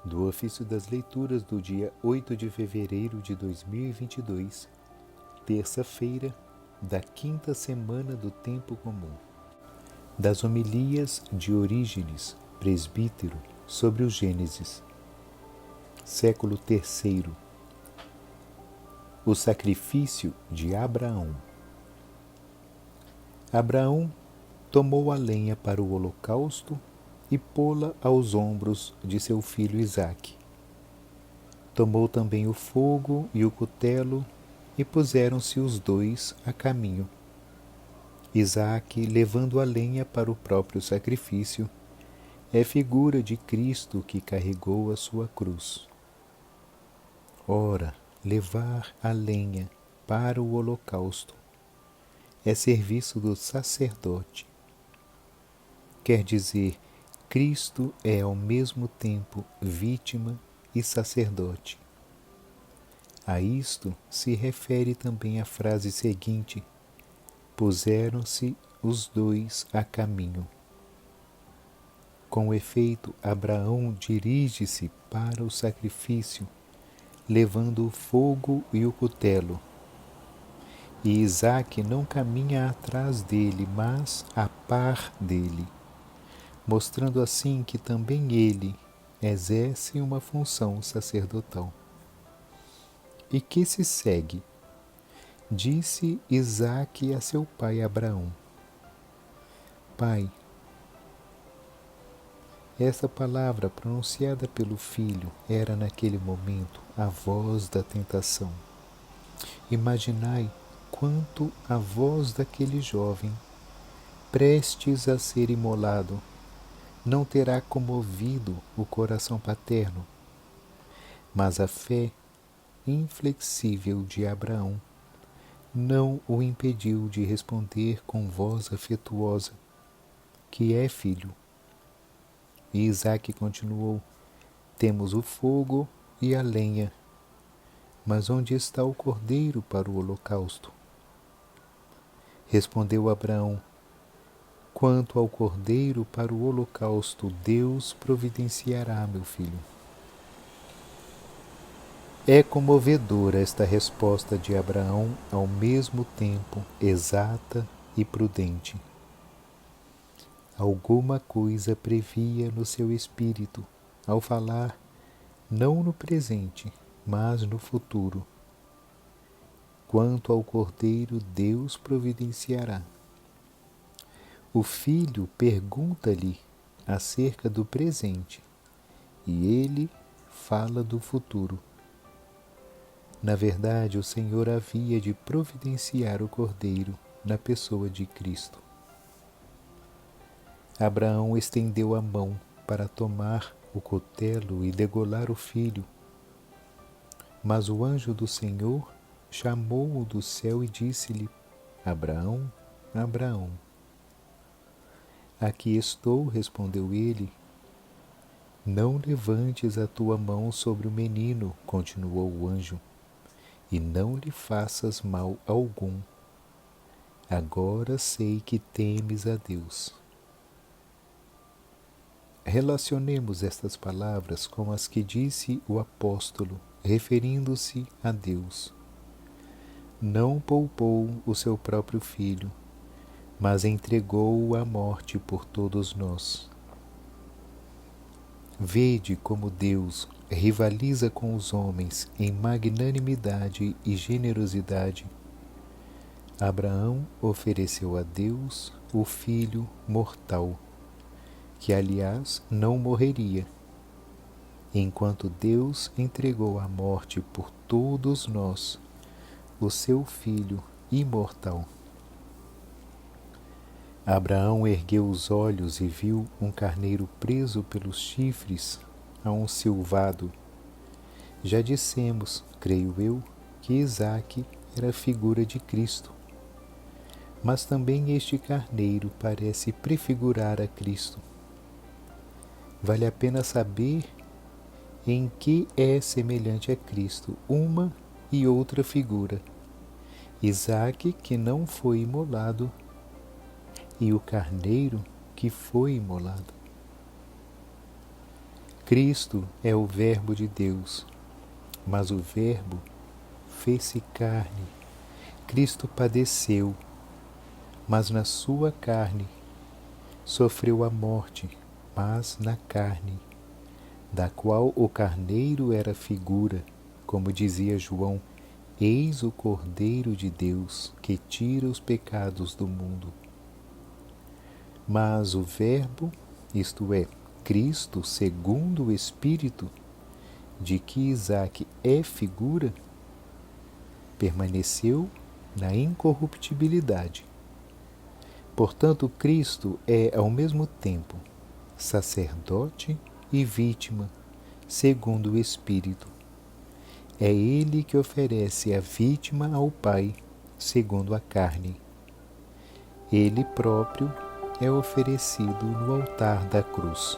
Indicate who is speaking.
Speaker 1: do ofício das leituras do dia 8 de fevereiro de 2022, terça-feira da quinta semana do tempo comum. Das homilias de Orígenes, presbítero, sobre o Gênesis. Século III. O sacrifício de Abraão. Abraão tomou a lenha para o holocausto e pô-la aos ombros de seu filho Isaque. Tomou também o fogo e o cutelo e puseram-se os dois a caminho. Isaque, levando a lenha para o próprio sacrifício, é figura de Cristo que carregou a sua cruz. Ora, levar a lenha para o holocausto é serviço do sacerdote. Quer dizer, Cristo é ao mesmo tempo vítima e sacerdote. A isto se refere também a frase seguinte: puseram-se os dois a caminho. Com efeito, Abraão dirige-se para o sacrifício, levando o fogo e o cutelo. E Isaque não caminha atrás dele, mas a par dele, mostrando assim que também ele exerce uma função sacerdotal. E que se segue? Disse Isaque a seu pai Abraão: Pai. Esta palavra pronunciada pelo filho era naquele momento a voz da tentação. Imaginai quanto a voz daquele jovem, prestes a ser imolado, não terá comovido o coração paterno. Mas a fé inflexível de Abraão não o impediu de responder com voz afetuosa: que é, filho? E Isaque continuou: temos o fogo e a lenha, mas onde está o cordeiro para o holocausto? Respondeu Abraão: quanto ao cordeiro para o holocausto, Deus providenciará, meu filho. É comovedora esta resposta de Abraão, ao mesmo tempo exata e prudente. Alguma coisa previa no seu espírito ao falar não no presente, mas no futuro. Quanto ao cordeiro, Deus providenciará. O filho pergunta-lhe acerca do presente e ele fala do futuro. Na verdade, o Senhor havia de providenciar o cordeiro na pessoa de Cristo. Abraão estendeu a mão para tomar o cutelo e degolar o filho, mas o anjo do Senhor chamou-o do céu e disse-lhe: Abraão, Abraão. Aqui estou, respondeu ele. Não levantes a tua mão sobre o menino, continuou o anjo, e não lhe faças mal algum. Agora sei que temes a Deus. Relacionemos estas palavras com as que disse o apóstolo, referindo-se a Deus. Não poupou o seu próprio filho, mas entregou-o à morte por todos nós. Vede como Deus rivaliza com os homens em magnanimidade e generosidade. Abraão ofereceu a Deus o filho mortal, que aliás não morreria, enquanto Deus entregou à morte por todos nós o seu filho imortal. Abraão ergueu os olhos e viu um carneiro preso pelos chifres a um silvado. Já dissemos, creio eu, que Isaque era a figura de Cristo. Mas também este carneiro parece prefigurar a Cristo. Vale a pena saber em que é semelhante a Cristo uma e outra figura. Isaque, que não foi imolado, e o carneiro que foi imolado. Cristo é o Verbo de Deus, mas o Verbo fez-se carne. Cristo padeceu, mas na sua carne sofreu a morte, mas na carne, da qual o carneiro era figura, como dizia João: eis o Cordeiro de Deus que tira os pecados do mundo. Mas o Verbo, isto é, Cristo segundo o Espírito, de que Isaque é figura, permaneceu na incorruptibilidade. Portanto, Cristo é ao mesmo tempo sacerdote e vítima, segundo o Espírito. É Ele que oferece a vítima ao Pai, segundo a carne. Ele próprio é oferecido no altar da cruz.